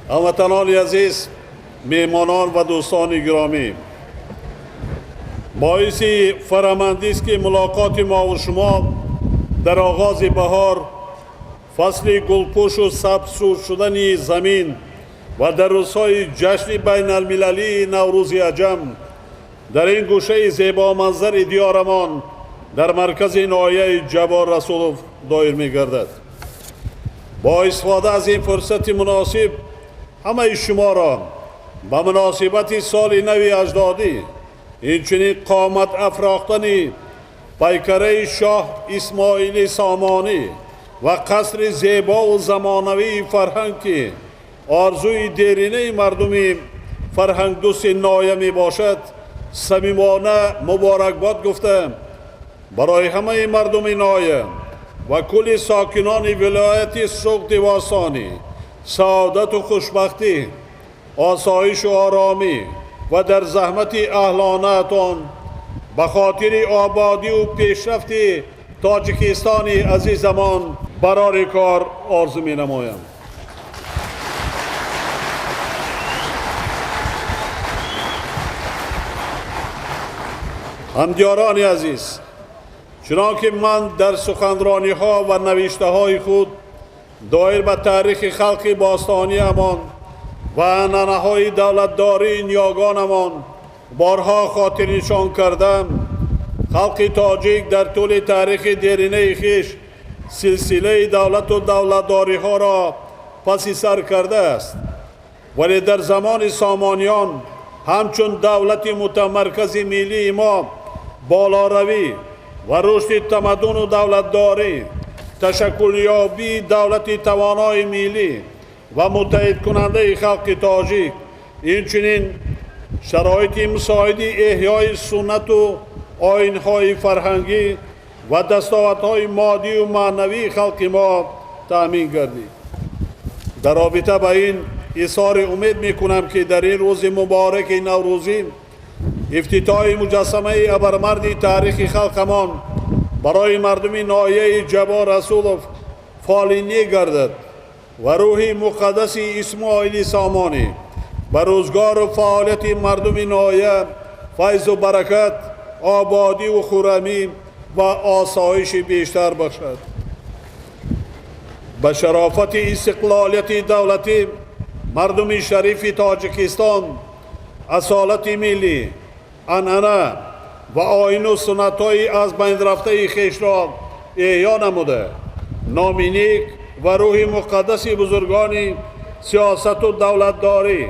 هموطنان عزیز، میهمانان و دوستان گرامی، باعث فرامندی است که ملاقات ما و شما در آغاز بهار، فصل گلپوش و سبز شدن زمین و در روزهای جشن بین المللی نوروز عجم در این گوشه زیبا منظر دیارمان در مرکز ناحیه جبار رسولوف دایر می گردد. با استفاده از این فرصت مناسب همه شما را به مناسبت سال نو اجدادی، اینچنین قامت افراختن پیکره شاه اسماعیل سامانی و قصر زیبا و زمانوی فرهنگ که آرزوی دیرینه مردم فرهنگ دوست ناحیه می باشد، صمیمانه مبارکباد گفتم برای همه مردم ناحیه و کل ساکنان ولایت سوخت واسانی سعادت و خوشبختی، آسایش و آرامی و در زحمت اهلانه‌تان به خاطر آبادی و پیشرفت تاجیکستان عزیزمان برای کار آرزو می نمایم. همدیاران عزیز، چنانکه من در سخنرانی ها و نوشته های خود دایر به تاریخ خلق باستانی امان و عنعنه های دولتداری نیاگانمان بارها خاطر نشان کردم، خلق تاجیک در طول تاریخ دیرینه خویش سلسله دولت و دولتداری ها را پس سر کرده است، ولی در زمان سامانیان همچون دولت متمرکز ملی ما بالاروی و رشد تمدن و دولتداری، تشکل یابی دولت توانای ملی و متحد کننده خلق تاجیک، اینچنین شرایط مساعد احیای سنت و آیین‌های فرهنگی و دستاوردهای مادی و معنوی خلق ما تأمین گردید. در رابطه با این اظهار امید میکنم که در این روز مبارک نوروزی افتتاح مجسمه ابرمرد تاریخ خلقمان برای مردم ناحیه جبار رسولوف فعالینی گردد و روح مقدس اسماعیل سامانی به روزگار و فعالیت مردم ناحیه فیض و برکت، آبادی و خرمی و آسایش بیشتر بخشد. به شرافت استقلالیت دولتی مردم شریف تاجیکستان اصالت ملی، عنعنه و آیین و سنت‌های از بین رفته خویش را احیا نموده، نام نیک و روح مقدس بزرگان سیاست و دولتداری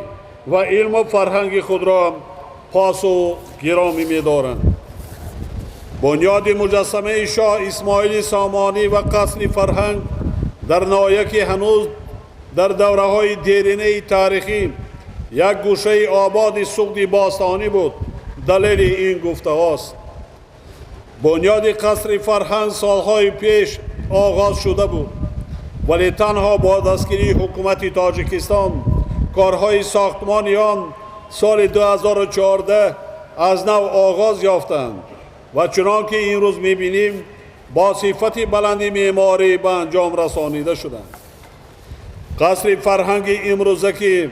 و علم و فرهنگ خود را پاس و گرامی می‌دارند. بنیاد مجسمه شاه اسماعیل سامانی و قصر فرهنگ در ناحیه که هنوز در دوره‌های دیرینه تاریخی یک گوشه آباد سوخت باستانی بود، دلیل این گفته است. بنیاد قصر فرهنگ سالهای پیش آغاز شده بود، ولی تنها با دستگیری حکومت تاجیکستان کارهای ساختمانی آن سال 2014 از نو آغاز یافتند و چنانکه این روز می‌بینیم با صفت بلند معماری به انجام رسانیده شدند. قصر فرهنگ امروزه که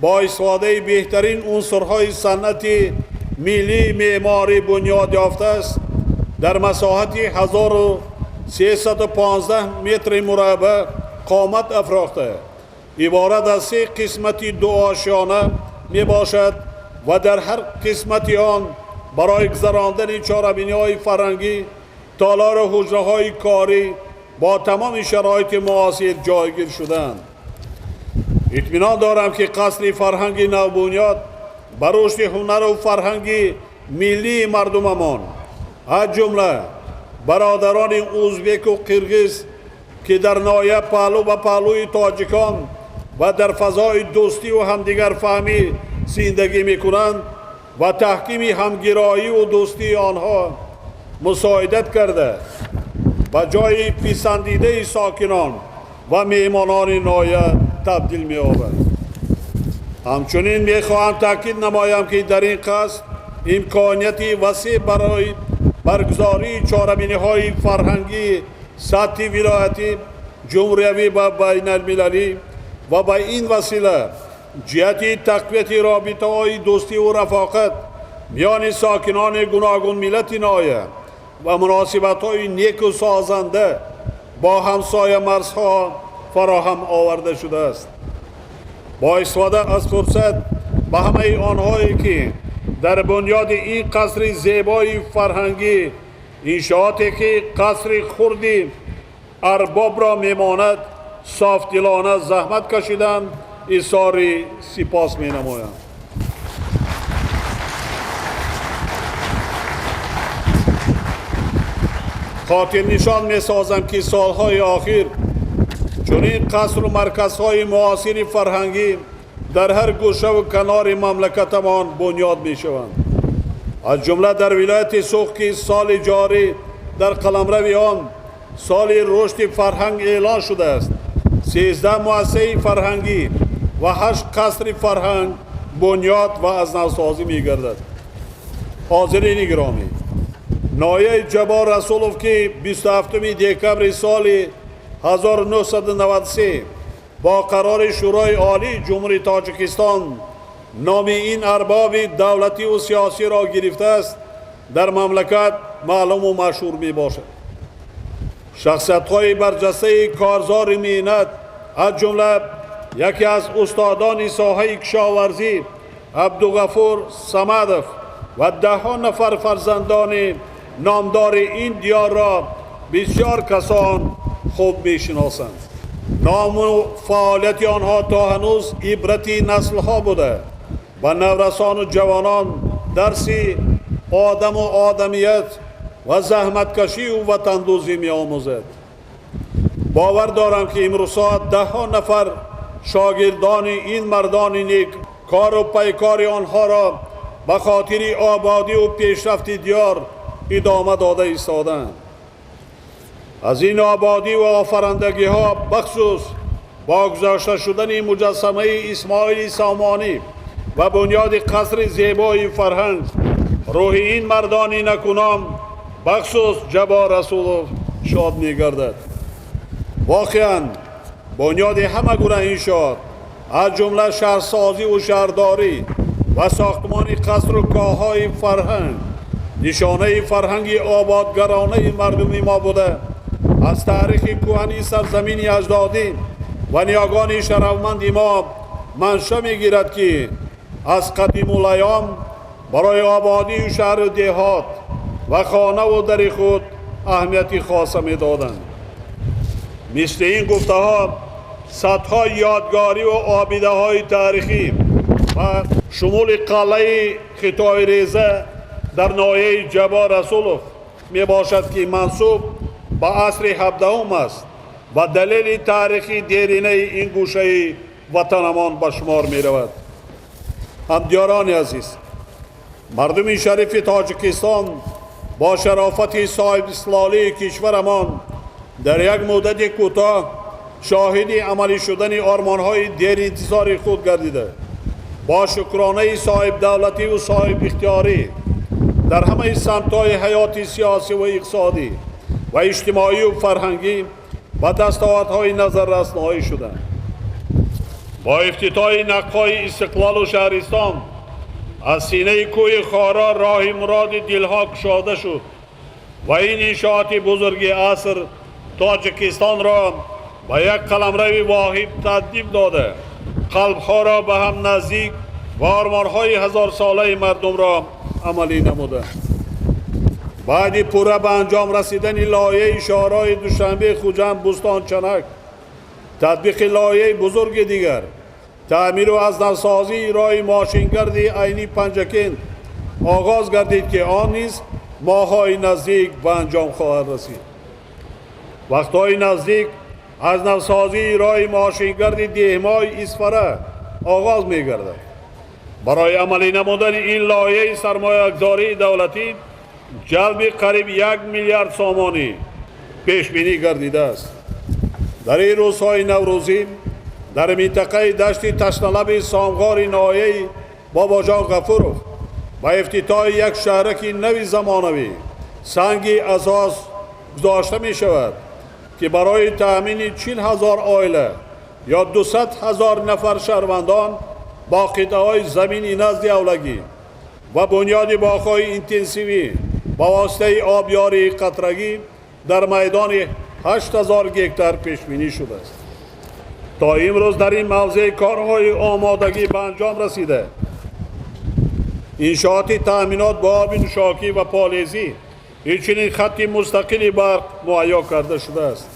با استفاده بهترین عنصرهای صنعتی ملی معماری بنیاد یافته است، در مساحت 1315 متر مربع قامت افراخته، عبارت از 3 قسمت 2 آشیانه می باشد و در هر قسمت آن برای گذراندن چهاربینی‌های فرهنگی تالار و حجره‌های کاری با تمام شرایط معاصر جایگیر شدند. اطمینان دارم که قصر فرهنگ نوبنیاد بر رشد هنر و فرهنگ ملی مردممان، از جمله برادران ازبک و قرغیز که در ناحیه پهلو و پهلوی تاجیکان و در فضای دوستی و همدیگر فهمی زندگی میکنند و تحکیم همگرایی و دوستی آنها مساعدت کرده و جای پسندیده ساکنان و میهمانان ناحیه تبدیل می‌یابد. همچنین میخواهم تاکید نمایم که در این قصد امکانیتی وسیع برای برگزاری چهاربینی‌های فرهنگی سطح ولایتی، جمهوری و بین المللی و با این وسیله جهتی تقویت رابطه های دوستی و رفاقت میان ساکنان گوناگون ملت نایه و مناسبت های نیک و سازنده با همسایه مرزها فراهم آورده شده است. با استفاده از فرصت به همه آنهایی که در بنیاد این قصر زیبای فرهنگی انشاءاتی که قصر خردی ارباب را میماند صافدلانه زحمت کشیدند اظهار سپاس می نمایم. خاطر نشان می سازم که سالهای آخر چنین قصر و مرکزهای معاصر فرهنگی در هر گوشه و کنار مملکتمان بنیاد می شوند. از جمله در ولایت سوخ که سال جاری در قلمرو آن سال رشد فرهنگ اعلان شده است، 13 مؤسسه فرهنگی و 8 قصر فرهنگ بنیاد و از نوسازی می گردد. حاضرین گرامی، نایه جبار رسولوف که 27 دکمبر سال 1993 با قرار شورای عالی جمهوری تاجیکستان نام این ارباب دولتی و سیاسی را گرفته است، در مملکت معلوم و مشهور می باشد. شخصیت‌های برجسته کارزار مهنت از جمله یکی از استادان ساحه کشاورزی عبدالغفور صمدوف و 10 نفر فرزندان نامدار این دیار را بسیار کسان خوب می‌شناسند. نام و فعالیت آنها تا هنوز عبرتی نسل‌ها بوده و نورسان و جوانان درسی آدم و آدمیت و زحمتکشی و وطندوزی می آموزد. باور دارم که امروز 10 نفر شاگردان این مردان نیک کار و پیکار آنها را به خاطر آبادی و پیشرفت دیار ادامه داده ایستادند. از این آبادی و آفرندگی ها بخصوص با گذاشته شدن مجسمه اسماعیل سامانی و بنیاد قصر زیبای فرهنگ روح این مردان نکونام بخصوص جبار رسولوف شاد می گردد. واقعا بنیاد همه گونه انشاءات از جمله شهرسازی و شهرداری و ساختمان قصر و کاخهای فرهنگ نشانه فرهنگ آبادگرانه مردم ما بوده. از تاریخ کهن سرزمین اجدادی و نیاگان شرفمند ما منشأ میگیرد که از قدیم الایام برای آبادی و شهر و دهات و خانه و در خود اهمیت خاص میدادند. مثل این گفته ها صدها یادگاری و آبیده های تاریخی و شمول قلعه خطای ریزه در ناحیه جبار رسولوف می باشد که منسوب به عصر 17 است و دلیل تاریخی دیرینه این گوشه وطنمان به شمار می رود. همدیاران عزیز، مردم شریف تاجیکستان با شرافت صاحب اسلالی کشورمان در یک مدت کوتاه شاهد عملی شدن آرمان‌های دیر انتظار خود گردیده. با شکرانه صاحب دولتی و صاحب اختیاری در همه سمت‌های حیات سیاسی و اقتصادی و اجتماعی و فرهنگی و دستاوردهای نظررس نهایی شدند. با افتتاح نقهای استقلال و شهرستان از سینه کوه خارا راه مراد دلها گشاده شد و این انشاءات بزرگ عصر تاجیکستان را به یک قلمرو واحد ترتیب داده قلبها را به هم نزدیک و آرمانهای 1000 ساله مردم را عملی نموده. بعد پوره به انجام رسیدن لایحه شهرهای دوشنبه، خوجند، بوستان، چنک، تطبیق لایحه بزرگ دیگر، تعمیر و از نوسازی راه ماشینگرد عینی پنجکین آغاز گردید که آن نیز ماه‌های نزدیک به انجام خواهد رسید. وقت‌های نزدیک از نوسازی راه ماشینگرد دهمای اسفره آغاز می‌گردد. برای عملی نمودن این لایحه سرمایه‌گذاری دولتی جلب قریب 1 میلیارد سامانی پیش بینی گردیده است. در این روزهای نوروزی در منطقه دشت تشنه‌لب سامغار ناحیه باباجان غفورov با افتتاح یک شهرک نوی زمانوی سنگ اساس گذاشته می شود که برای تأمین 40,000 عائله یا 200,000 نفر شهروندان با قطعه‌های زمینی نزد اولگی و بنیاد باغ‌های اینتنسیوی با واسطه آبیاری قطرگی در میدان 8000 هکتار پیش بینی شده است. تا امروز در این موضع کارهای آمادگی به انجام رسیده. انشاءات تأمینات با آب نوشاکی و پالیزی همچنین خط مستقلی برق مهیا کرده شده است.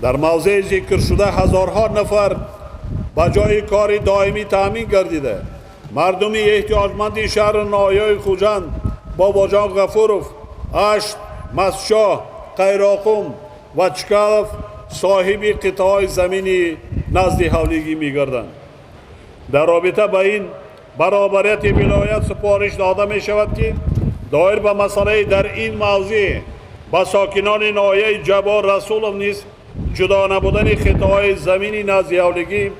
در موضع ذکر شده هزارها نفر با جای کار دائمی تامین گردیده. مردم احتیاجمند شهر نایای خوجند با باجان غفورов، اشت، مسشاه، قیراقم و چکالف صاحب قطعه زمینی نزد حولگی می گردند. در رابطه با این برابریت ولایت سپارش داده می شود که دایر به مسئله در این موضوع با ساکنان ناحیه جبار رسولov نیز جدا نبودن قطعه زمینی نزد حولگی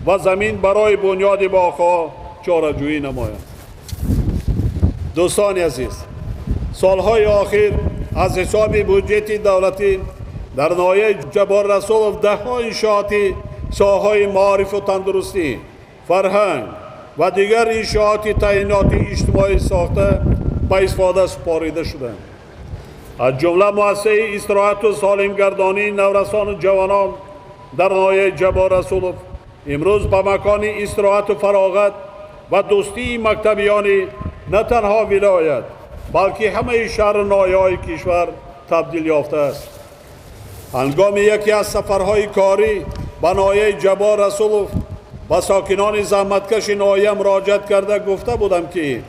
و زمین برای بنیاد باغ‌ها چاره‌جویی نمایند. دوستان عزیز، سالهای آخر از حساب بودجت دولتی در ناحیه جبار رسولov ده‌ها انشاءاتی ساحه‌های معارف و تندرستی، فرهنگ و دیگر انشاءات تعیناتی اجتماعی ساخته به استفاده سپاریده شدند. از جمله مؤسسه استراحت و سالمگردانی نورسان و جوانان در ناحیه جبار رسولov امروز به مکان استراحت و فراغت و دوستی مکتبیان نه تنها ولایت بلکه همه شهر ناحیه‌های کشور تبدیل یافته است. هنگام یکی از سفرهای کاری به ناحیه جبار رسولov با ساکنان زحمتکش ناحیه مراجعت کرده گفته بودم که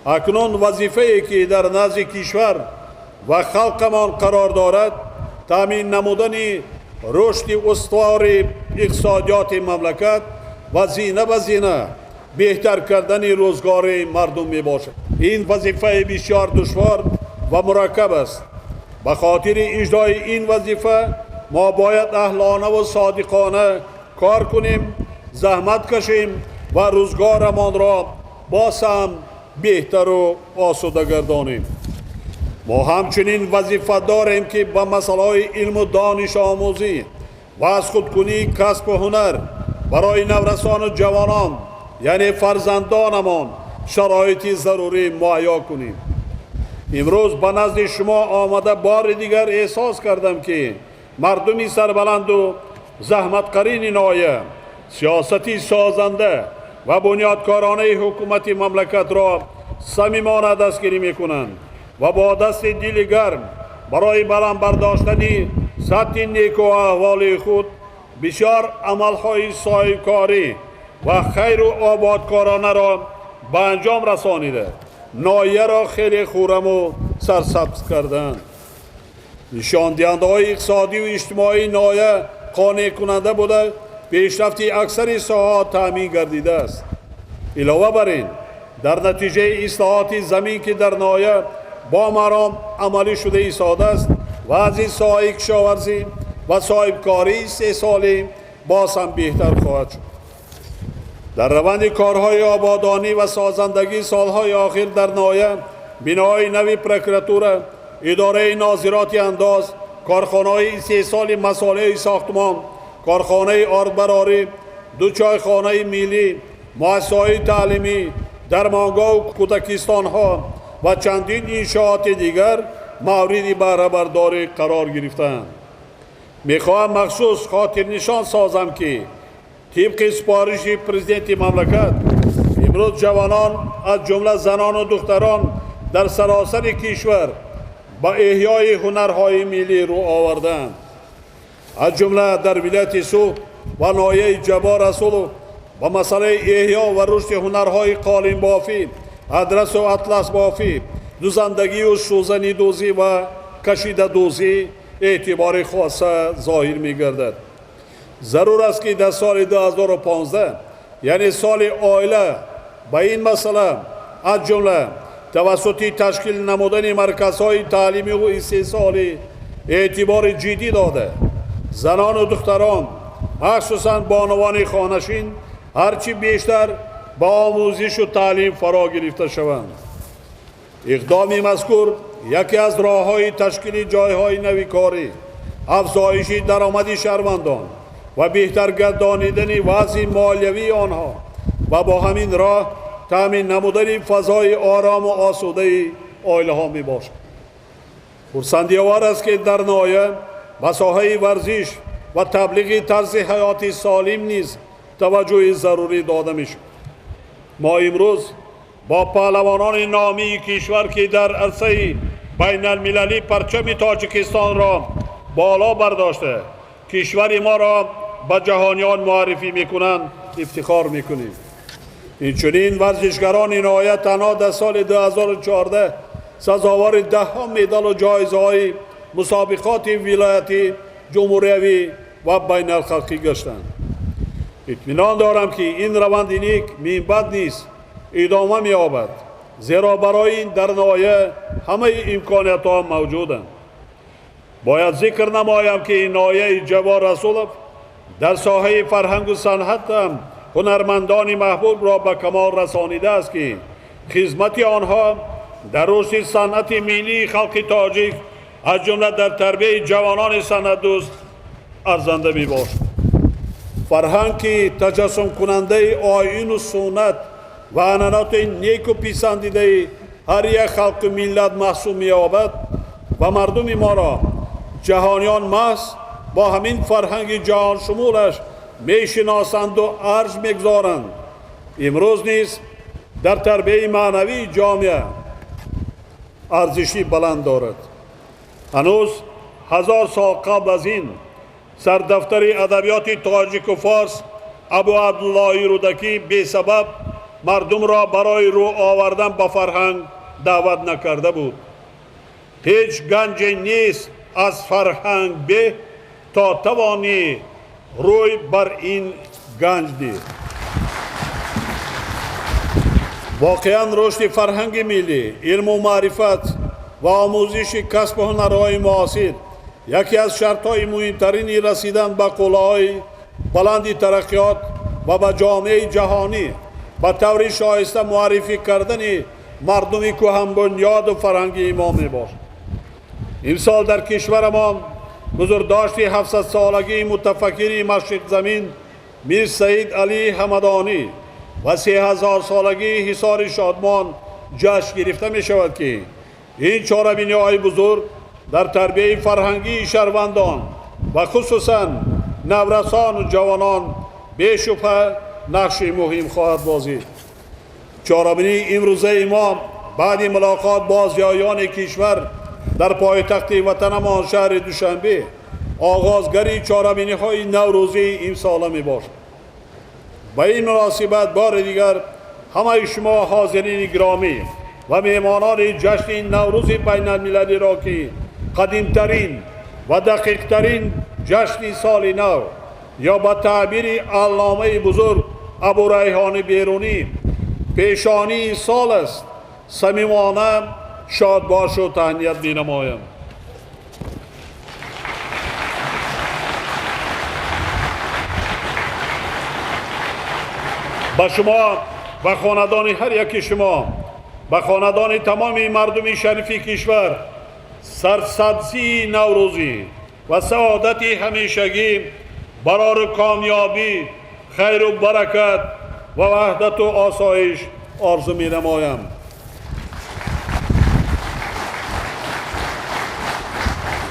اکنون وظیفه‌ای که در نزد کشور و خلقمان قرار دارد تامین نمودن رشد استوار اقتصادیات مملکت و زینه به زینه بهتر کردن روزگار مردم می باشد. این وظیفه بسیار دشوار و مرکب است. به خاطر اجرای این وظیفه ما باید اهلانه و صادقانه کار کنیم، زحمت کشیم و روزگارمان را باز هم بهتر و آسوده گردانیم. ما همچنین وظیفه داریم که به مسائل علم و دانش آموزی و از خودکنی کسب و هنر برای نورسان و جوانان یعنی فرزندانمان شرایطی ضروری مهیا کنیم. امروز به نزد شما آمده بار دیگر احساس کردم که مردمی سربلند و زحمتکارین ناحیه سیاستی سازنده و بنیادکارانه حکومت مملکت را صمیمانه دستگیری میکنند و با دست دل گرم برای بلند برداشتن سطح نیکو احوال خود بسیار عملهای صاحبکاری و خیر و آبادکارانه را به انجام رسانیده ناحیه را خیلی خرم و سرسبز کردند. نشان دهنده‌های اقتصادی و اجتماعی ناحیه قانع کننده بوده پیشرفت اکثر ساحات تامین گردیده است. علاوه بر این در نتیجه اصلاحات زمین که در ناحیه با مرام عملی شده ایستاده است و از این ساحه کشاورزی و صاحبکاری 3 سالی باز هم بهتر خواهد شد. در روند کارهای آبادانی و سازندگی سالهای آخر در ناحیه بنای نوی پروکراتور، اداره ناظرات انداز، کارخانه‌های 3 سالی مسائل ساختمان، کارخانه آردبراری، 2 چایخانه ملی، مؤسسه‌های تعلیمی، درمانگاه و کودکستان‌ها و چندین انشاءات دیگر مورد بهره برداری قرار گرفتند. میخواهم مخصوص خاطر نشان سازم که طبق سپارش پرزیدنت مملکت امروز جوانان از جمله زنان و دختران در سراسر کشور با احیای هنرهای ملی رو آوردند. از جمله در ولایت سوخت و ناحیه جبار رسولov با مسئله احیا و رشد هنرهای قالین بافی، ادرس و اطلس بافی، دوزندگی و سوزنی دوزی و کشیده دوزی اعتبار خاصه ظاهر می گردد. ضرور است که در سال 2015 یعنی سال آیله به این مسئله از جمله توسط تشکیل نمودن مرکزهای تعلیمی و استحصالی اعتبار جدی داده زنان و دختران مخصوصاً بانوان خانشین هرچی بیشتر با آموزش و تعلیم فرا گرفته شوند. اقدام مذکور یکی از راه‌های تشکیل جایهای نوی کاری، افزایش درآمد شهروندان و بهتر گردانیدن وضع مالیوی آنها و با همین راه تامین نمودن فضای آرام و آسوده عائله ها می باشد. خرسندی آور است که در نهایت به ساحه ورزش و تبلیغ طرز حیات سالم نیز توجه ضروری داده می شود. ما امروز با پهلوانان نامی کشور که در عرصه بین المللی پرچم تاجیکستان را بالا برداشته کشور ما را به جهانیان معرفی میکنند افتخار میکنیم. اینچنین ورزشگران نهایت تنها در سال 2014 سزاوار 10 مدال و جایزه های مسابقات ولایتی، جمهوریوی و بین الخلقی گشتند. اطمینان دارم که این روند نیک منبع نیست ادامه می‌یابد، زیرا برای این در نهایت همه امکانات ها موجودند. باید ذکر نمایم که این نایه جواد رسولов در ساحه فرهنگ و صنعت هم هنرمندان محبوب را به کمال رسانیده است که خدمت آنها در رشد صنعت ملی خلق تاجیک از جمله در تربیت جوانان صنعت دوست ارزنده می باشد. فرهنگ که تجسم کننده آیین و سنت و عنعنات نیک و پسندیده هر یک خلق ملت محسوب می یابد و مردم ما را جهانیان محض با همین فرهنگ جهان شمولش می شناسند و ارج می گذارند. امروز نیز در تربیت معنوی جامعه ارزشی بلند دارد. هنوز 1000 سال قبل از این سردفتر ادبیات تاجیک و فارس ابو عبدالله رودکی بی سبب مردم را برای رو آوردن به فرهنگ دعوت نکرده بود. هیچ گنج نیست از فرهنگ به تا توانی روی بر این گنج دید. واقعا رشد فرهنگ ملی، علم و معرفت و آموزش کسب و هنرهای معاصر یکی از شرطهای مهمترین رسیدن به قله‌های بلند ترقیات و به جامعه جهانی به طور شایسته معرفی کردن مردم کهن بنیاد و فرهنگی ما می باشد. امسال در کشور ما بزرگداشت 700 سالگی متفکر مشرق زمین میر سید علی همدانی و 3000 سالگی حصار شادمان جشن گرفته می شود که این چاره‌بینی های بزرگ در تربیت فرهنگی شهروندان و خصوصا نورسان و جوانان بی‌شبهه نقش مهم خواهد بازید. چاره‌بینی امروزه ما بعد ملاقات با زیایان کشور در پایتخت وطنمان شهر دوشنبه آغازگری چاره‌بینی های نوروزی امساله می باشد. به این مناسبت بار دیگر همه شما حاضرین گرامی و میهمانان جشن نوروز بین المللی را که قدیمترین و دقیقترین جشن سال نو یا به تعبیر علامه بزرگ ابو ریحان بیرونی پیشانی سال است صمیمانه شاد باش و تهنیت می نمایم. به شما و خاندان هر یک شما به خاندان تمام مردم شریف کشور سرسبزی نوروزی و سعادت همیشگی برای کامیابی، خیر و برکت و وحدت و آسایش آرزو می نمایم.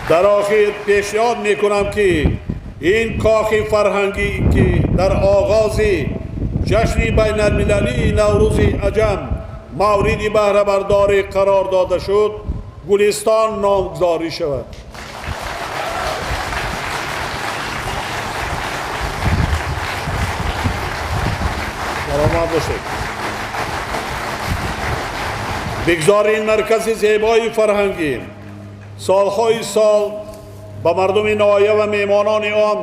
در آخر پیشنهاد می کنم که این کاخ فرهنگی که در آغاز جشن بین المللی نوروز عجم مورد بهره برداری قرار داده شد گلستان نامگذاری شود. سلامت باشید. بگذارین مرکز زیبای فرهنگی سالهای سال به مردم نایه و میمانان آن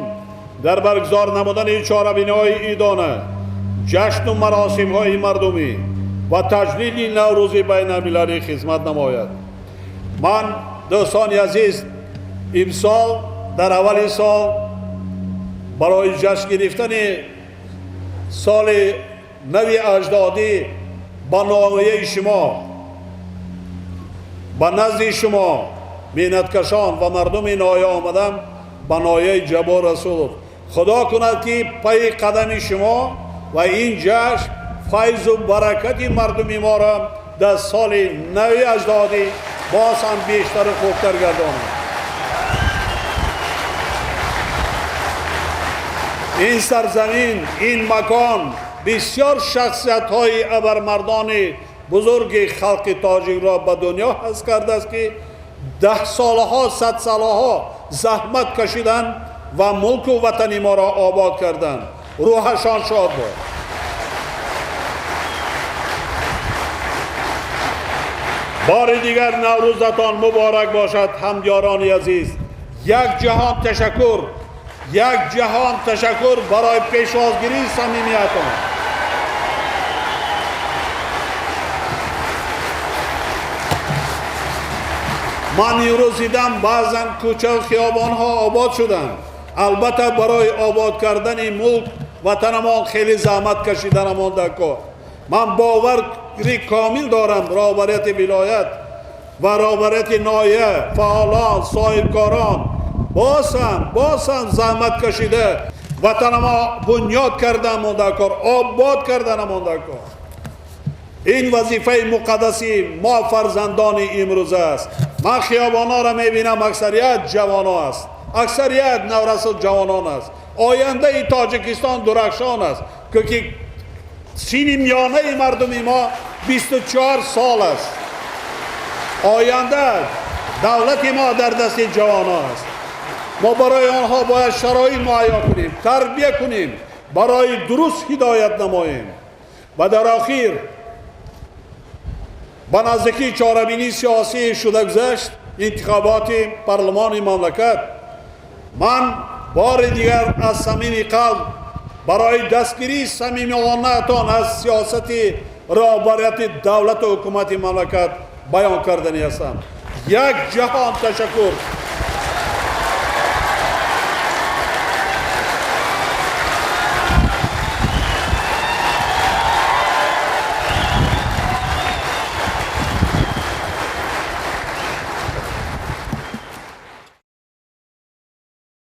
در برگزار نمودن چاره‌بینی‌های عیدانه، جشن و مراسم‌های مردمی و تجلیل نوروز بین المللی خدمت نماید. من دوستان عزیز امسال در اول سال برای جشن گرفتن سال نوی اجدادی با نامه شما به نزد شما محنتکشان و مردم نایه آمدم به نایه جواد رسولov. خدا کند که پای قدم شما و این جشن فیض و برکت مردم ما را در سال نوی اجدادی باز هم بیشتر خوبتر گردانند. این سرزمین، این مکان بسیار شخصیت های ابرمردان بزرگ خلق تاجیک را به دنیا حضر کرده است که 10 سالها 100 سالها زحمت کشیدند و ملک و وطن ما را آباد کردند. روحشان شاد باد. بار دیگر نوروزتان مبارک باشد همیاران عزیز. یک جهان تشکر برای پیشوازگیری صمیمیتان. من امروز دیدم بعضا کوچه و خیابان ها آباد شدند. البته برای آباد کردن این ملک وطن ما خیلی زحمت کشیدن مانده کار. من باوری کامل دارم رهبریت ولایت و رهبریت ناحیه، فعالان، صاحبکاران باسم زحمت کشیده وطن ما بنیاد کردن مانده کار، آباد کردن مانده کار. این وظیفه مقدسی ما فرزندان امروز است. من خیابانا را میبینم اکثریت جوانان است، اکثریت نورس جوانان است. آینده ای تاجیکستان درخشان است که سین میانه مردم ما 24 سال است. آینده دولت ما در دست جوانان است. ما برای آنها باید شرایط مهیا کنیم، تربیت کنیم، برای درست هدایت نماییم. و در آخر به نزدیکی چهارمین سیاسی شده گذشت انتخابات پارلمان مملکت. من بار دیگر از صمیم قلب برای دستگیری صمیمانه‌تان از سیاست رهبریت دولت و حکومت مملکت بیان کردنی هستم. یک جهان تشکر.